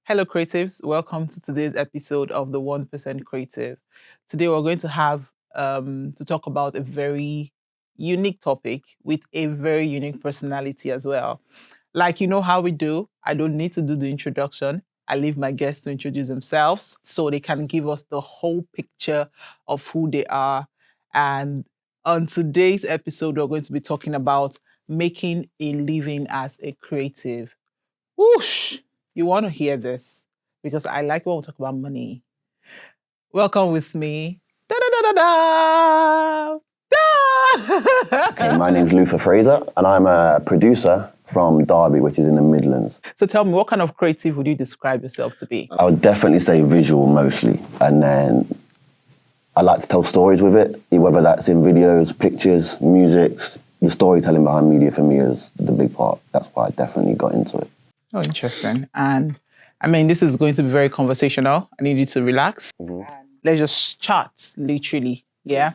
Hello, creatives. Welcome to today's episode of the 1% Creative. Today, we're going to have to talk about a very unique topic with a very unique personality as well. Like, you know how we do, I don't need to do the introduction. I leave my guests to introduce themselves so they can give us the whole picture of who they are. And on today's episode, we're going to be talking about making a living as a creative. Whoosh! You want to hear this because I like when we talk about money. Welcome with me. Da da da da da. Okay, my name's Luther Fraser, and I'm a producer from Derby, which is in the Midlands. So tell me, what kind of creative would you describe yourself to be? I would definitely say visual mostly, and then I like to tell stories with it, whether that's in videos, pictures, music. The storytelling behind media for me is the big part. That's why I definitely got into it. Oh, interesting. And I mean, this is going to be very conversational. I need you to relax. Mm-hmm. Let's just chat, literally. Yeah.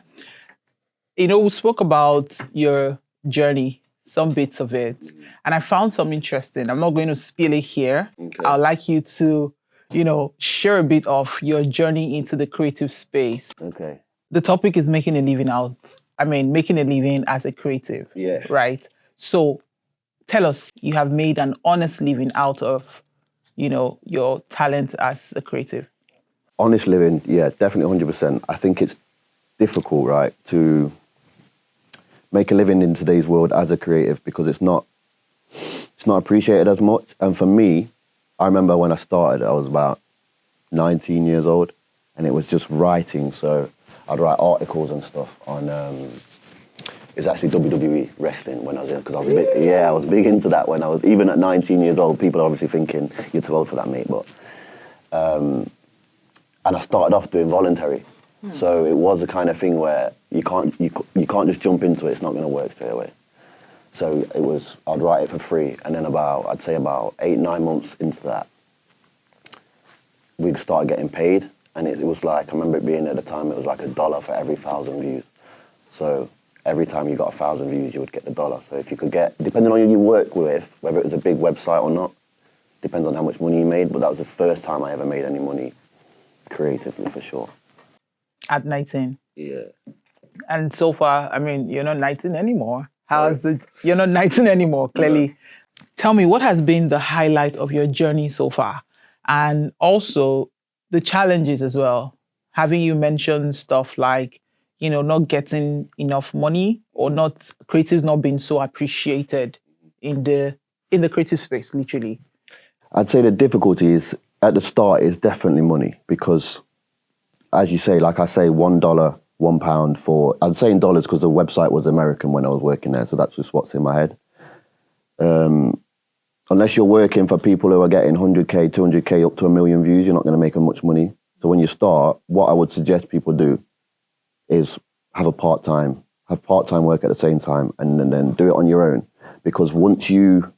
You know, we spoke about your journey, some bits of it, and I found some interesting. I'm not going to spill it here. Okay. I'd like you to, share a bit of your journey into the creative space. Okay. The topic is making a living as a creative. Yeah. Right. So tell us, you have made an honest living out of, your talent as a creative. Honest living, yeah, definitely 100%. I think it's difficult, right, to make a living in today's world as a creative because it's not appreciated as much. And for me, I remember when I started, I was about 19 years old, and it was just writing. So I'd write articles and stuff on. It was actually WWE wrestling when I was in, because I was big into that when I was, even at 19 years old. People are obviously thinking, you're too old for that, mate, but, and I started off doing voluntary. So it was the kind of thing where you can't just jump into it, it's not going to work straight away. So I'd write it for free, and then about 8-9 months into that, we'd start getting paid, and it was like, I remember it being at the time, it was like $1 for every 1,000 views. So every time you got 1,000 views, you would get $1. So if you could get, depending on who you work with, whether it was a big website or not, depends on how much money you made, but that was the first time I ever made any money creatively, for sure. At 19? Yeah. And so far, I mean, you're not 19 anymore. You're not 19 anymore, clearly. No. Tell me, what has been the highlight of your journey so far? And also the challenges as well. Having you mentioned stuff like, not getting enough money or creatives not being so appreciated in the creative space, literally. I'd say the difficulty is at the start is definitely money because, as you say, like I say, $1, £1 for, I'm saying dollars because the website was American when I was working there, so that's just what's in my head. Unless you're working for people who are getting 100K, 200K, up to 1 million views, you're not going to make much money. So when you start, what I would suggest people do is have part-time work at the same time, and then do it on your own. Because once you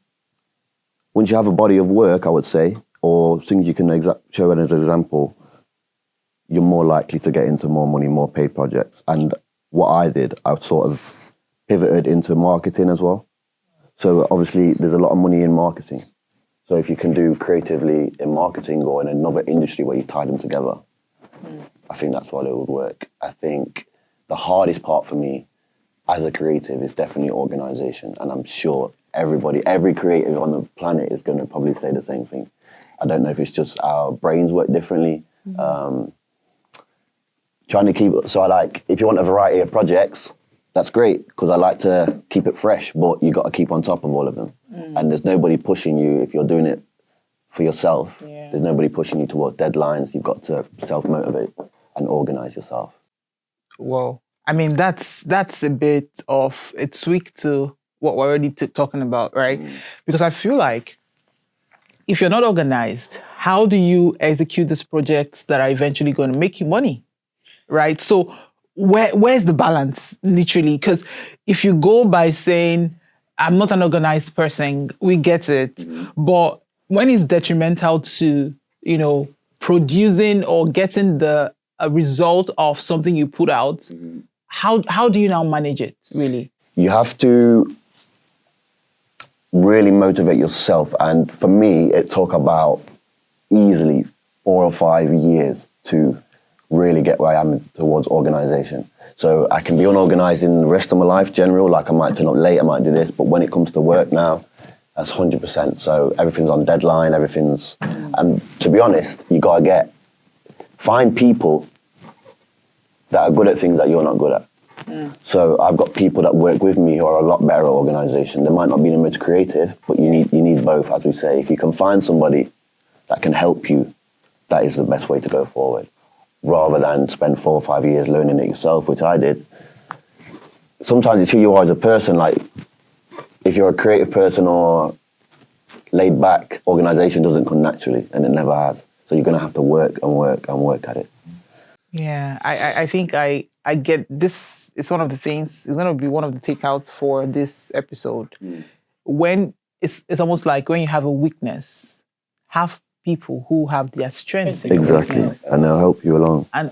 have a body of work, I would say, or things you can show as an example, you're more likely to get into more money, more paid projects. And what I did, I sort of pivoted into marketing as well. So obviously there's a lot of money in marketing. So if you can do creatively in marketing or in another industry where you tie them together, I think that's what it would work. I think the hardest part for me as a creative is definitely organization. And I'm sure every creative on the planet is going to probably say the same thing. I don't know if it's just our brains work differently. Trying to keep, if you want a variety of projects, that's great, because I like to keep it fresh, but you got to keep on top of all of them. And there's nobody pushing you if you're doing it for yourself. Yeah. There's nobody pushing you towards deadlines. You've got to self-motivate and organize yourself. Well, I mean, that's a bit of a tweak to what we're already talking about, right? Because I feel like if you're not organized, how do you execute these projects that are eventually going to make you money, right? So where's the balance, literally? Because if you go by saying, I'm not an organized person, we get it. But when it's detrimental to, producing or getting the result of something you put out, how do you now manage it, really? You have to really motivate yourself. And for me, it talk about easily 4 or 5 years to really get where I am towards organisation. So I can be unorganised in the rest of my life, general, like I might turn up late, I might do this, but when it comes to work now, that's 100%. So everything's on deadline, and to be honest, you gotta find people that are good at things that you're not good at. So I've got people that work with me who are a lot better at organisation. They might not be the most creative, but you need both, as we say. If you can find somebody that can help you, that is the best way to go forward, rather than spend 4 or 5 years learning it yourself, which I did. Sometimes it's who you are as a person. Like, if you're a creative person or laid back, organisation doesn't come naturally, and it never has. So you're going to have to work and work and work at it. Yeah, I think I get this. It's one of the things, it's going to be one of the takeouts for this episode. When it's almost like when you have a weakness, have people who have their strengths. Exactly, and they'll help you along. And,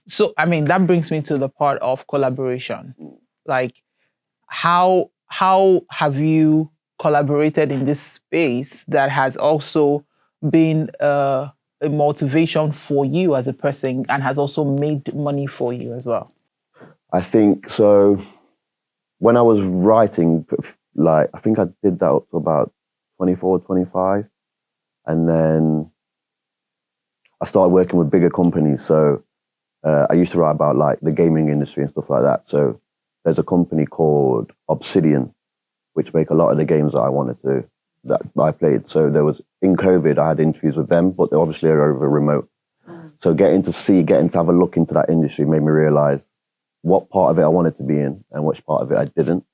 so, I mean, that brings me to the part of collaboration. Like, how have you collaborated in this space that has also been a motivation for you as a person and has also made money for you as well? I think so. When I was writing, like, I think I did that up to about 24, 25. And then I started working with bigger companies. So I used to write about like the gaming industry and stuff like that. So there's a company called Obsidian, which make a lot of the games that I played. So there was, in COVID, I had interviews with them, but they obviously are over remote. So getting to have a look into that industry made me realize what part of it I wanted to be in and which part of it I didn't.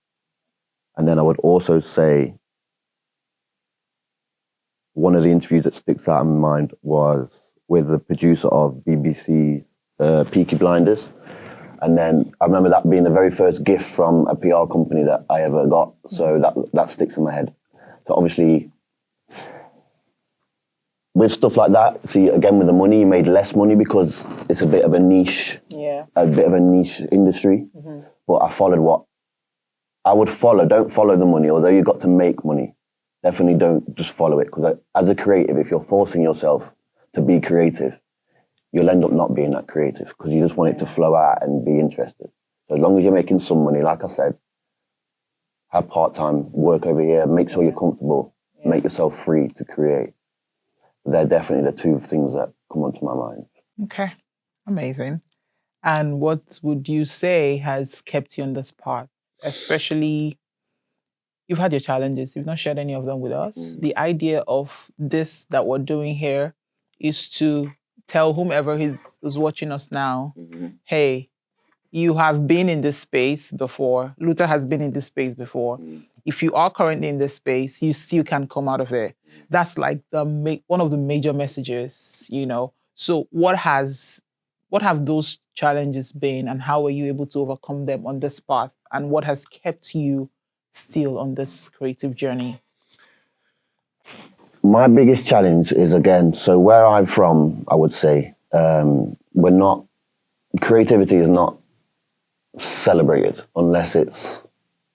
And then I would also say, one of the interviews that sticks out in my mind was with the producer of BBC Peaky Blinders. And then I remember that being the very first gift from a PR company that I ever got. So that sticks in my head. So obviously, with stuff like that, see, again, with the money, you made less money because it's a bit of a niche, industry. But I followed what I would follow. Don't follow the money, although you got to make money. Definitely don't just follow it, because as a creative, if you're forcing yourself to be creative, you'll end up not being that creative because you just want it to flow out and be interested. So as long as you're making some money, like I said, have part-time work over here, make sure you're comfortable, make yourself free to create. They're definitely the two things that come onto my mind. Okay, amazing. And what would you say has kept you on this path? Especially, you've had your challenges, you've not shared any of them with us. The idea of this that we're doing here is to tell whomever is watching us now, hey, you have been in this space before. Luther has been in this space before. If you are currently in this space, you still can come out of it. That's like one of the major messages, So what have those challenges been, and how were you able to overcome them on this path? And what has kept you still on this creative journey? My biggest challenge is, again, so where I'm from, I would say, creativity is not celebrated unless it's,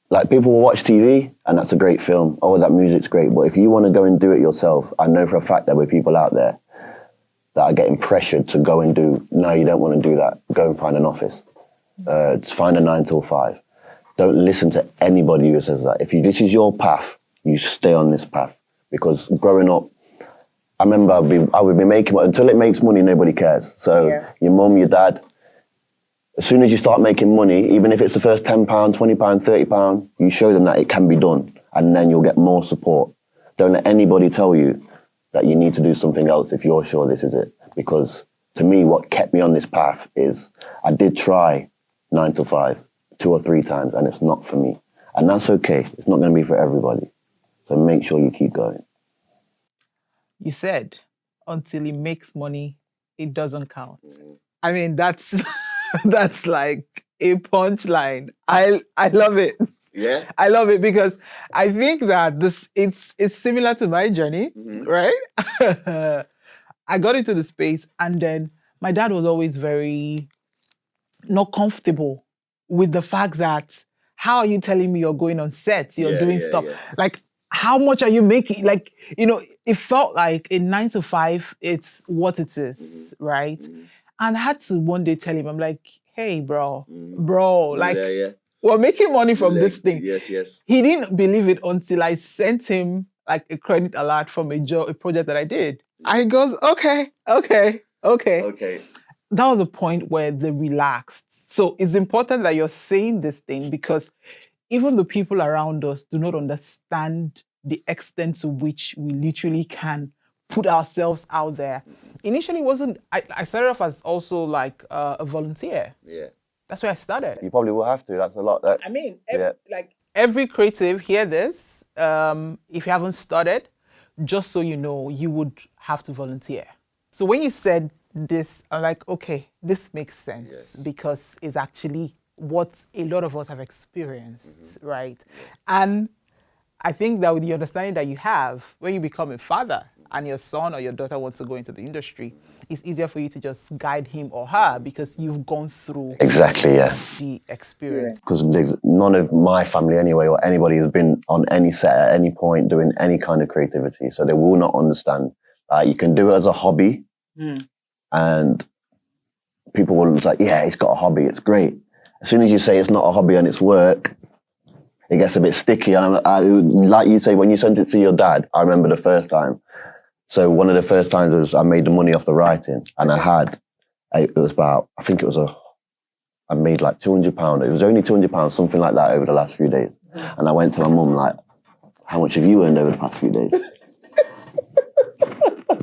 like, people will watch TV and that's a great film. Oh, that music's great. But if you want to go and do it yourself, I know for a fact there were people out there that are getting pressured to go and do, no, you don't want to do that. Go and find an office. Just find a 9 till 5. Don't listen to anybody who says that. If this is your path, you stay on this path. Because growing up, I remember I would be making money. Until it makes money, nobody cares. So your mum, your dad, as soon as you start making money, even if it's the first £10, £20, £30, you show them that it can be done, and then you'll get more support. Don't let anybody tell you that you need to do something else if you're sure this is it. Because to me, what kept me on this path is I did try 9 to 5 2 or 3 times, and it's not for me. And that's okay. It's not going to be for everybody. So make sure you keep going. You said, until it makes money, it doesn't count. I mean, that's that's like a punchline. I love it. Yeah. I love it because I think that it's similar to my journey, right? I got into the space, and then my dad was always very not comfortable with the fact that, how are you telling me you're going on set, you're doing stuff? Yeah. Like, how much are you making? Like, it felt like a 9 to 5, it's what it is, right? And I had to one day tell him, I'm like, hey, bro, like, we're making money from this thing. Yes. He didn't believe it until I sent him like a credit alert from a project that I did. And he goes, okay. That was a point where they relaxed. So it's important that you're saying this thing, because even the people around us do not understand the extent to which we literally can put ourselves out there. Initially, I started off as also like a volunteer. Yeah. That's where I started. You probably will have to. That's a lot. I mean, every creative, hear this. If you haven't started, just so you know, you would have to volunteer. So when you said this, I'm like, okay, this makes sense, because it's actually what a lot of us have experienced, right? And I think that with the understanding that you have, when you become a father and your son or your daughter wants to go into the industry, it's easier for you to just guide him or her because you've gone through the experience. Because none of my family anyway, or anybody has been on any set at any point doing any kind of creativity. So they will not understand. You can do it as a hobby, and people will be like, yeah, he's got a hobby, it's great. As soon as you say it's not a hobby and it's work, it gets a bit sticky. And like you say, when you sent it to your dad, I remember the first time. So one of the first times was I made the money off the writing, and I made like £200. It was only £200, something like that, over the last few days. And I went to my mum like, how much have you earned over the past few days?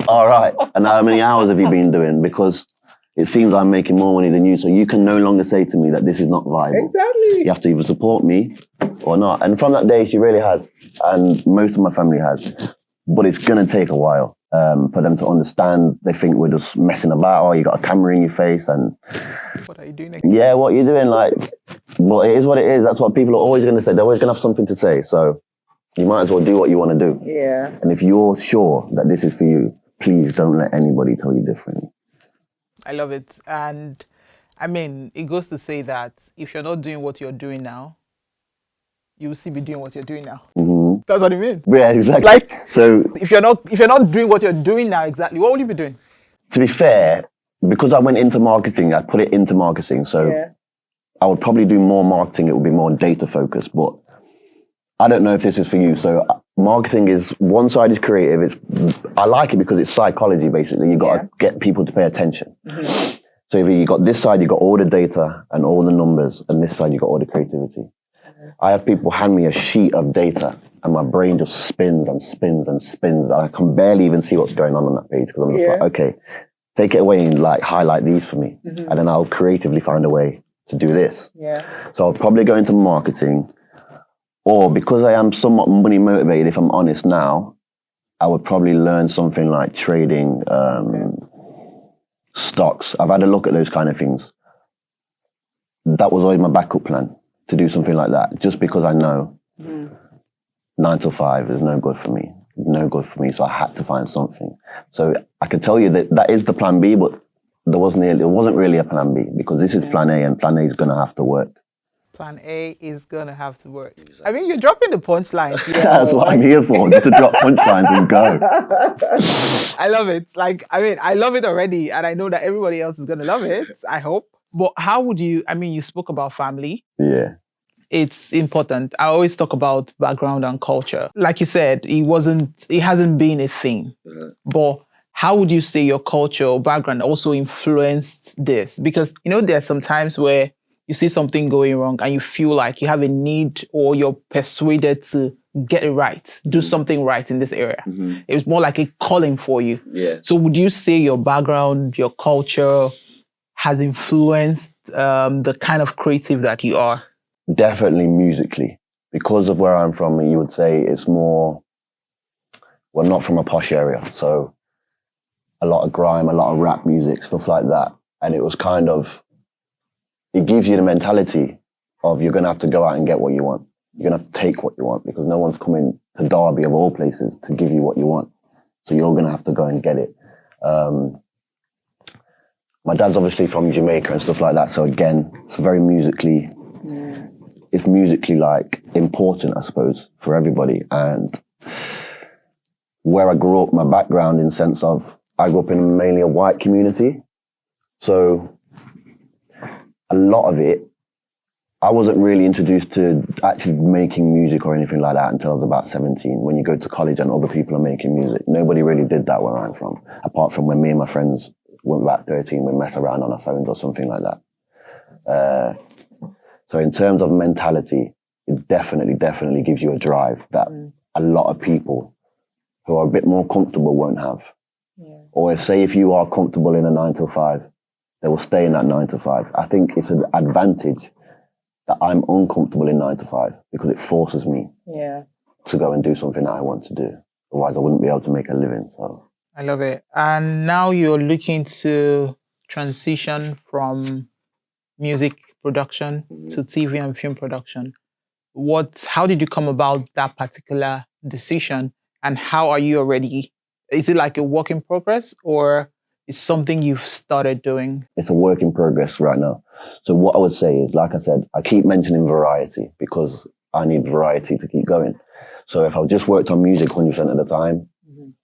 All right. And how many hours have you been doing? Because it seems I'm making more money than you, so you can no longer say to me that this is not viable. Exactly. You have to either support me or not. And from that day, she really has. And most of my family has. But it's going to take a while for them to understand. They think we're just messing about. Oh, you got a camera in your face. And what are you doing again? Yeah, what are you doing? Like, well, it is what it is. That's what people are always going to say. They're always going to have something to say. So you might as well do what you want to do. Yeah. And if you're sure that this is for you, please don't let anybody tell you different. I love it. And I mean, it goes to say that if you're not doing what you're doing now, you will still be doing what you're doing now. Mm-hmm. That's what it means. Yeah, exactly. Like, so if you're not doing what you're doing now, exactly, what will you be doing? To be fair, because I went into marketing, I put it into marketing. So I would probably do more marketing. It would be more data focused, but I don't know if this is for you. So marketing is, one side is creative. I like it because it's psychology, basically. You got to get people to pay attention. Mm-hmm. So if you got this side, you got all the data and all the numbers, and this side, you got all the creativity. Mm-hmm. I have people hand me a sheet of data, and my brain just spins and spins and spins. And I can barely even see what's going on that page, because I'm just like, okay, take it away and like highlight these for me. Mm-hmm. And then I'll creatively find a way to do this. Yeah. So I'll probably go into marketing. Or because I am somewhat money motivated, if I'm honest now, I would probably learn something like trading, stocks. I've had a look at those kind of things. That was always my backup plan, to do something like that, just because I know 9 to 5 is no good for me. No good for me, so I had to find something. So I can tell you that is the plan B, but it wasn't really a plan B, because this is plan A, and plan A is going to have to work. Plan A is going to have to work. Exactly. I mean, you're dropping the punchlines. That's what I'm here for, just to drop punchlines and go. I love it. Like, I mean, I love it already, and I know that everybody else is going to love it, I hope. But how would you, I mean, you spoke about family. Yeah. It's important. I always talk about background and culture. Like you said, it hasn't been a thing. Mm-hmm. But how would you say your culture or background also influenced this? Because, there are some times where you see something going wrong and you feel like you have a need, or you're persuaded to get it right, do something right in this area. Mm-hmm. It was more like a calling for you. Yeah. So would you say your background, your culture has influenced the kind of creative that you are? Definitely musically. Because of where I'm from, you would say it's more, well, not from a posh area. So a lot of grime, a lot of rap music, stuff like that. And it was kind of, it gives you the mentality of you're going to have to go out and get what you want. You're going to have to take what you want, because no one's coming to Derby, of all places, to give you what you want. So you're going to have to go and get it. My dad's obviously from Jamaica and stuff like that. So again, it's very musically, it's musically like important, I suppose, for everybody. And where I grew up, my background in sense of I grew up in mainly a white community. So a lot of it, I wasn't really introduced to actually making music or anything like that until I was about 17. When you go to college and other people are making music, nobody really did that where I'm from, apart from when me and my friends were about 13, we mess around on our phones or something like that. So in terms of mentality, it definitely gives you a drive that a lot of people who are a bit more comfortable won't have. Yeah. Or if you are comfortable in a 9 to 5, they will stay in that 9 to 5. I think it's an advantage that I'm uncomfortable in 9 to 5 because it forces me to go and do something that I want to do. Otherwise, I wouldn't be able to make a living. So I love it. And now you're looking to transition from music production to TV and film production. How did you come about that particular decision, and how are you already? Is it like a work in progress, or is something you've started doing? It's a work in progress right now. So what I would say is, like I said, I keep mentioning variety because I need variety to keep going. So if I just worked on music 100% of the time,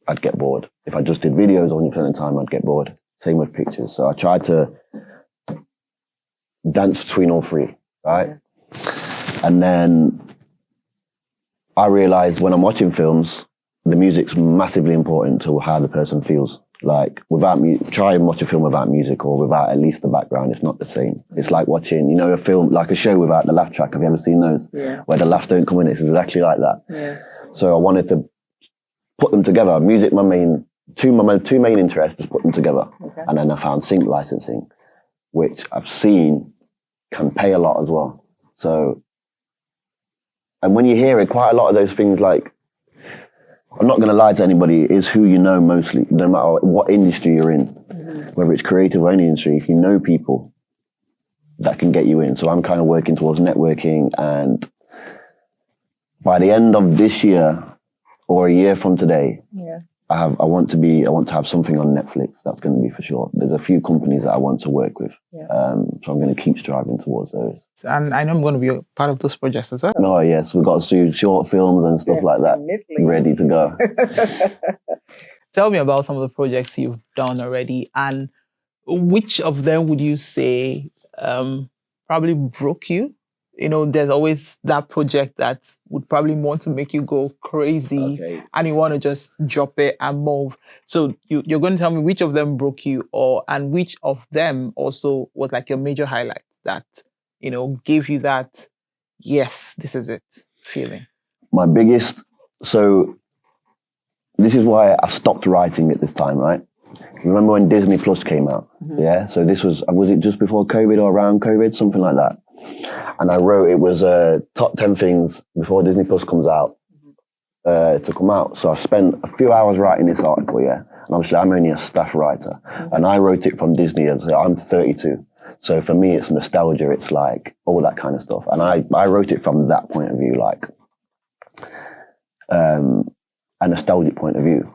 I'd get bored. If I just did videos 100% of the time, I'd get bored. Same with pictures. So I tried to dance between all three, right? And then I realized when I'm watching films, the music's massively important to how the person feels. Like try and watch a film without music or without at least the background. It's not the same. It's like watching, a film, like a show without the laugh track. Have you ever seen those? Yeah. Where the laughs don't come in. It's exactly like that. Yeah. So I wanted to put them together. Music, my two main interests, just put them together. Okay. And then I found sync licensing, which I've seen can pay a lot as well. So, and when you hear it, quite a lot of those things, like, I'm not going to lie to anybody, is who you know mostly, no matter what industry you're in, whether it's creative or any industry, if you know people, that can get you in. So I'm kind of working towards networking, and by the end of this year or a year from today, I want to have something on Netflix. That's going to be for sure. There's a few companies that I want to work with. So I'm going to keep striving towards those. And I know I'm going to be a part of those projects as well. Oh yes, we've got to do short films and stuff like that. Ready to go. Tell me about some of the projects you've done already, and which of them would you say probably broke you? There's always that project that would probably want to make you go crazy, and you want to just drop it and move. So you're going to tell me which of them broke you, and which of them also was like your major highlight that, gave you that, yes, this is it feeling. My biggest, so this is why I stopped writing at this time, right? Remember when Disney Plus came out? Yeah, so this was it just before COVID or around COVID, something like that? And I wrote, it was top 10 things before Disney Plus comes out to come out. So I spent a few hours writing this article, and obviously I'm only a staff writer, and I wrote it from Disney. I'm 32. So for me, it's nostalgia. It's like all that kind of stuff. And I wrote it from that point of view, like a nostalgic point of view.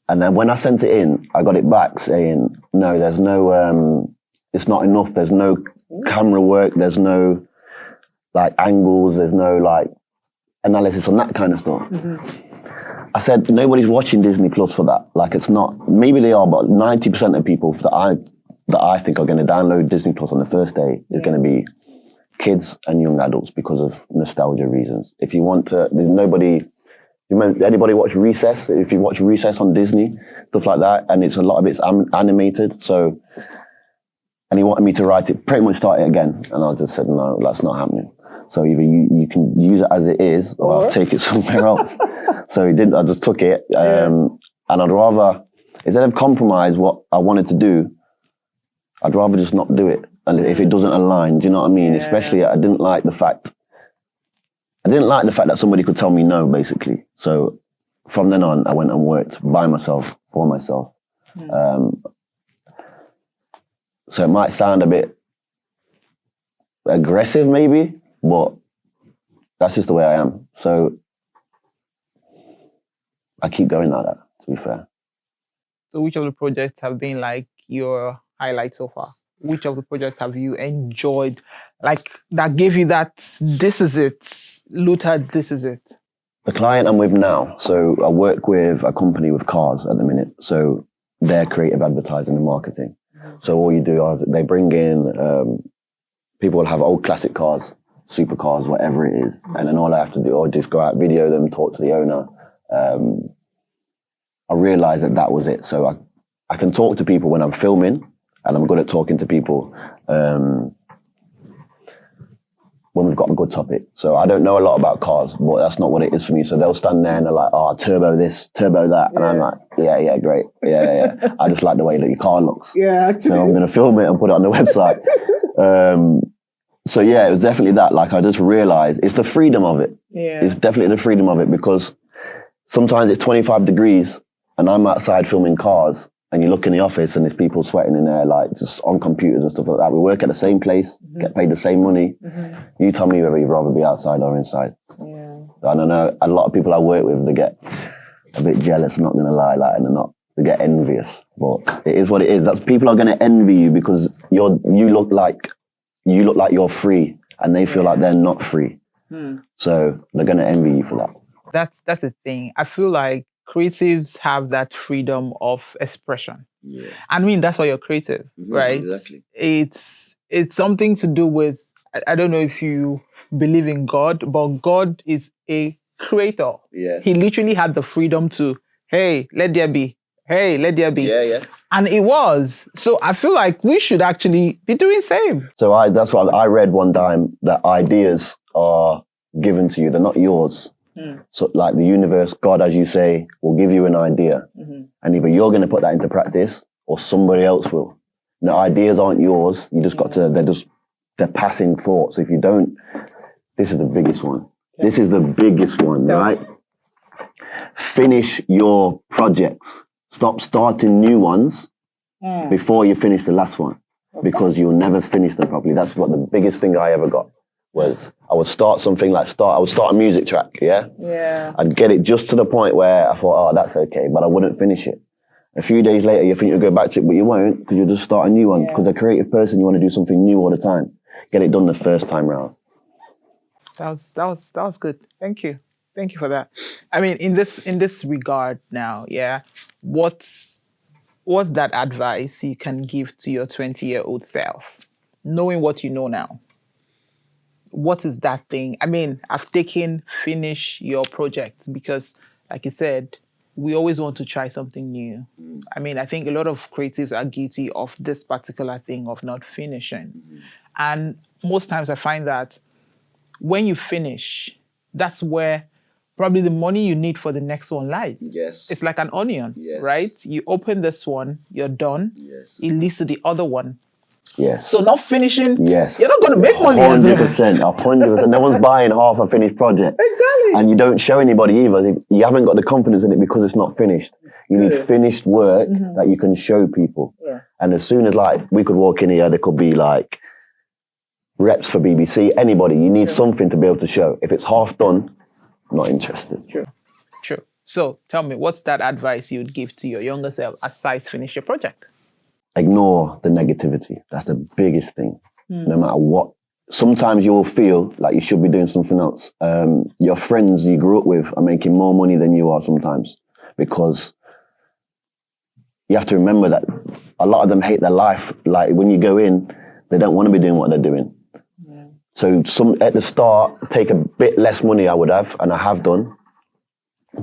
And then when I sent it in, I got it back saying, no, there's no, it's not enough. There's no camera work. There's no like angles. There's no like analysis on that kind of stuff. I said, nobody's watching Disney Plus for that. Like, it's not, maybe they are, but 90% of people that I think are going to download Disney Plus on the first day is going to be kids and young adults because of nostalgia reasons. If you want to, there's nobody, anybody watch Recess? If you watch Recess on Disney, stuff like that, and it's a lot of it's animated, so, and he wanted me to write it, pretty much start it again, and I just said, no, that's not happening. So either you can use it as it is, or I'll take it somewhere else. So he didn't, I just took it, and I'd rather, instead of compromise what I wanted to do, I'd rather just not do it. And if it doesn't align, do you know what I mean? Yeah. Especially, I didn't like the fact that somebody could tell me no, basically. So from then on, I went and worked by myself, for myself. So it might sound a bit aggressive maybe, but that's just the way I am. So I keep going like that, to be fair. So which of the projects have been like your highlight so far? Which of the projects have you enjoyed, like that gave you that, this is it, Luther, this is it? The client I'm with now, so I work with a company with cars at the minute, so they're creative advertising and marketing. So all you do is they bring in, people will have old classic cars, supercars, whatever it is, and then all I have to do is just go out, video them, talk to the owner. I realized that was it. So I can talk to people when I'm filming, and I'm good at talking to people when we've got a good topic. So I don't know a lot about cars, but that's not what it is for me. So they'll stand there and they're like, oh, turbo this, turbo that. And I'm like, yeah, great. Yeah. I just like the way that your car looks. Yeah, actually. So I'm going to film it and put it on the website. So yeah, it was definitely that. Like, I just realized it's the freedom of it. Yeah. It's definitely the freedom of it, because sometimes it's 25 degrees and I'm outside filming cars, and you look in the office and there's people sweating in there, like just on computers and stuff like that. We work at the same place, get paid the same money. You tell me whether you'd rather be outside or inside. Yeah. I don't know. A lot of people I work with, they get a bit jealous, not going to lie, like, and they get envious. But it is what it is. That's, people are going to envy you because you look like you're free, and they feel like they're not free. So they're going to envy you for that. That's the thing. I feel like creatives have that freedom of expression. Yeah. I mean, that's why you're creative, right? Exactly. It's something to do with, I don't know if you believe in God, but God is a creator. Yeah. He literally had the freedom to, hey, let there be. Hey, let there be. Yeah. And it was. So I feel like we should actually be doing same. So that's what I read one time, that ideas are given to you. They're not yours. So like the universe, God, as you say, will give you an idea. And either you're going to put that into practice or somebody else will. The ideas aren't yours. You just got to, they're passing thoughts. If you don't, this is the biggest one. This is the biggest one, right? Finish your projects. Stop starting new ones before you finish the last one, because you'll never finish them properly. That's what the biggest thing I ever got was. I would start something like I would start a music track, Yeah. I'd get it just to the point where I thought, oh, that's okay, but I wouldn't finish it. A few days later, you think you'll go back to it, but you won't, because you'll just start a new one. Because a creative person, you want to do something new all the time. Get it done the first time round. That was good. Thank you for that. I mean, in this regard now, what's that advice you can give to your 20-year-old self, knowing what you know now? What is that thing? I mean, finish your projects, because like you said, we always want to try something new. I mean, I think a lot of creatives are guilty of this particular thing of not finishing. And most times I find that when you finish, that's where probably the money you need for the next one lies. Yes. It's like an onion, Yes. right? You open this one, you're done. Yes. It leads to the other one. Yes. So not finishing, yes. you're not going to make money. 100%. No one's buying half a finished project. Exactly. And you don't show anybody either. You haven't got the confidence in it because it's not finished. You need finished work that you can show people. Yeah. And as soon as we could walk in here, there could be reps for BBC, anybody. You need something to be able to show. If it's half done, not interested. True. So tell me, what's that advice you would give to your younger self aside finish your project? Ignore the negativity. That's the biggest thing. No matter what. Sometimes you will feel like you should be doing something else. Your friends you grew up with are making more money than you are sometimes, because you have to remember that a lot of them hate their life. Like when you go in, they don't want to be doing what they're doing. Yeah. So at the start, take a bit less money I would have, and I have done.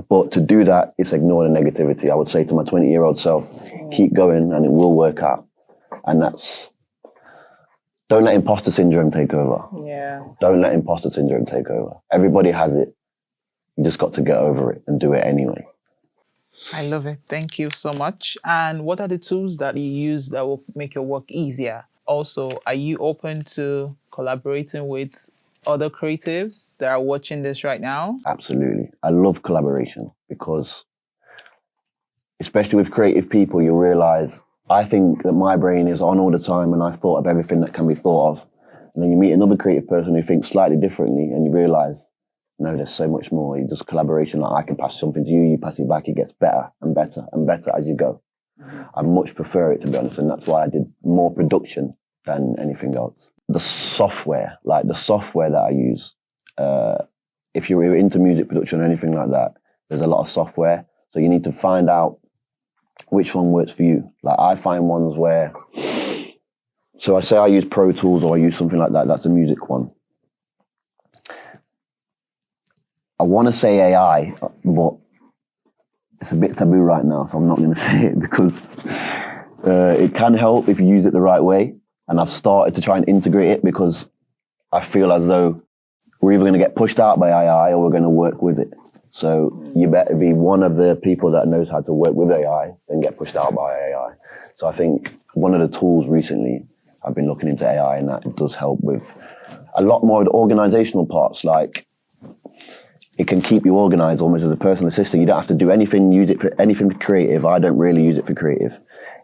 But to do that, it's ignore the negativity. I would say to my 20-year-old self, keep going and it will work out. And don't let imposter syndrome take over. Yeah. Don't let imposter syndrome take over. Everybody has it. You just got to get over it and do it anyway. I love it. Thank you so much. And what are the tools that you use that will make your work easier? Also, are you open to collaborating with other creatives that are watching this right now? Absolutely. I love collaboration because, especially with creative people, you realize, I think that my brain is on all the time and I've thought of everything that can be thought of. And then you meet another creative person who thinks slightly differently and you realize, no, there's so much more. You just collaboration, like I can pass something to you, you pass it back, it gets better and better and better as you go. I much prefer it, to be honest, and that's why I did more production than anything else. The software that I use, if you're into music production or anything like that, there's a lot of software. So you need to find out which one works for you. Like I find ones where, so I say I use Pro Tools or I use something like that, that's a music one. I want to say AI, but it's a bit taboo right now, so I'm not going to say it because it can help if you use it the right way. And I've started to try and integrate it because I feel as though we're either going to get pushed out by AI or we're going to work with it. So you better be one of the people that knows how to work with AI than get pushed out by AI. So I think one of the tools recently, I've been looking into AI, and that it does help with a lot more of the organizational parts. Like it can keep you organized almost as a personal assistant. You don't have to do anything, use it for anything creative. I don't really use it for creative.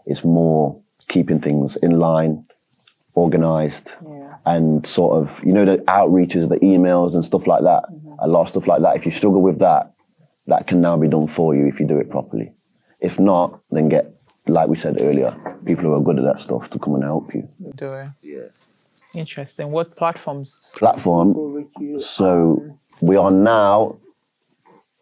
It's more keeping things in line, organized, and sort of, you know, the outreaches, the emails and stuff like that. A lot of stuff like that. If you struggle with that, that can now be done for you if you do it properly. If not, then get, like we said earlier, people who are good at that stuff to come and help you. Do it. Yeah. Interesting. What platforms? Platform. So we are now,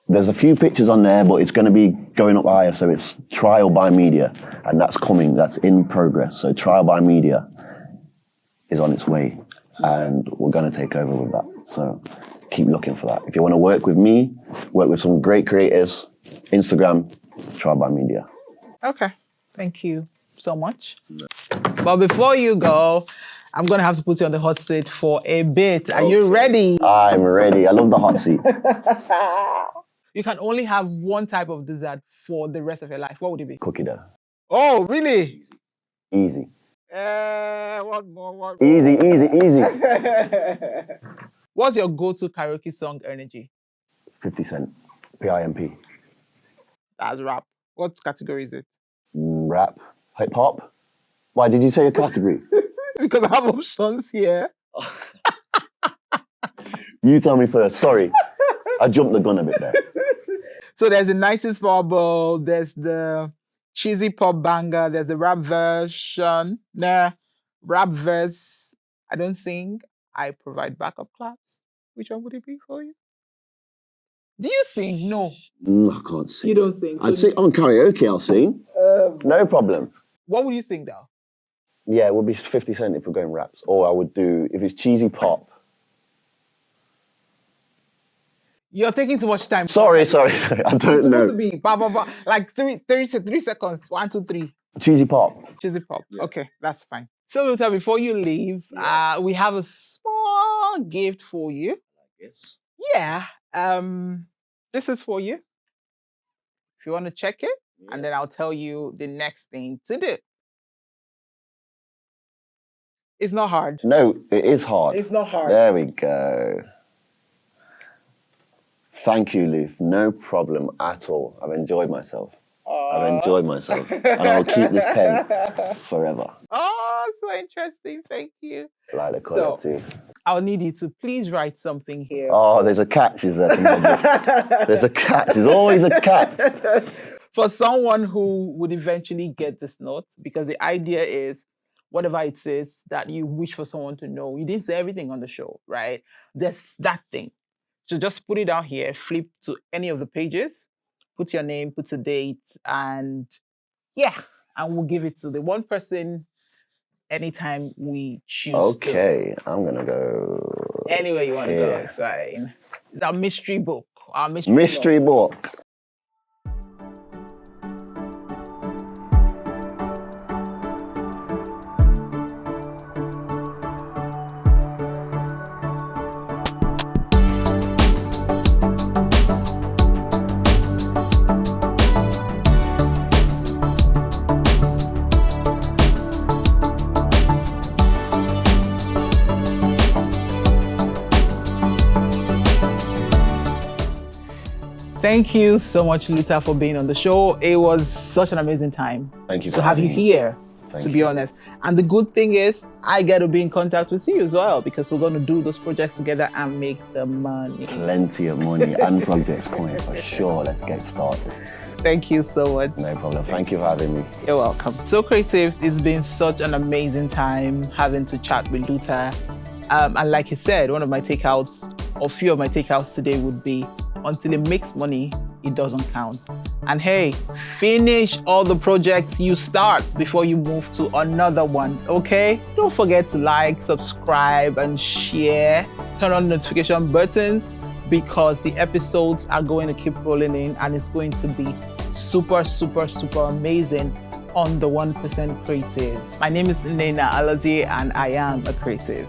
there's a few pictures on there, but it's going to be going up higher. So it's Trial by Media, and that's coming. That's in progress. So Trial by Media is on its way, and we're going to take over with that. So keep looking for that. If you want to work with me, work with some great creatives, Instagram, Trial by Media. Okay. Thank you so much. But before you go, I'm going to have to put you on the hot seat for a bit. Are you ready? I'm ready. I love the hot seat. You can only have one type of dessert for the rest of your life. What would it be? Cookie dough. Oh, really? Easy. One more. Easy. What's your go-to karaoke song energy? 50 Cent. PIMP. That's rap. What category is it? Rap. Hip hop. Why did you say a category? Because I have options here. You tell me first. Sorry. I jumped the gun a bit there. So there's the 90s bubble, there's the cheesy pop banger, there's the rap version. Rap verse. I don't sing. I provide backup claps. Which one would it be for you? Do you sing? No. I can't sing. You don't sing. I'd sing on karaoke, I'll sing. No problem. What would you sing though? Yeah, it would be 50 Cent if we're going raps. Or I would do, if it's cheesy pop. You're taking too much time. Sorry. I don't It's know. supposed to be like 3 seconds. 1, 2, 3. Cheesy pop. Cheesy pop. Yeah. Okay, that's fine. So Luther, before you leave, we have a small gift for you. Gifts? Yeah. This is for you. If you want to check it, and then I'll tell you the next thing to do. It's not hard. No, it is hard. It's not hard. There we go. Thank you, Luth. No problem at all. I've enjoyed myself. And I'll keep this pen forever. Oh, so interesting. Thank you. Like the colour too. I'll need you to please write something here. Oh, there's a catch, is there? There's a catch. There's always a catch. For someone who would eventually get this note, because the idea is whatever it says that you wish for someone to know. You didn't say everything on the show, right? There's that thing. So just put it down here, flip to any of the pages, put your name, put a date, and and we'll give it to the one person anytime we choose. Okay, I'm gonna go anywhere you want to go. It's fine. It's our mystery book. Our mystery book. Thank you so much, Luther, for being on the show. It was such an amazing time. Thank you to have you here, to be honest. And the good thing is, I get to be in contact with you as well, because we're going to do those projects together and make the money. Plenty of money and projects coming for sure. Let's get started. Thank you so much. No problem. Thank you for having me. You're welcome. So Creatives, it's been such an amazing time having to chat with Luther. And like you said, one of my takeouts or few of my takeouts today would be, until it makes money, it doesn't count. And hey, finish all the projects you start before you move to another one, okay? Don't forget to like, subscribe, and share. Turn on the notification buttons, because the episodes are going to keep rolling in, and it's going to be super, super, super amazing on the 1% Creatives. My name is Nnenna Alozie, and I am a creative.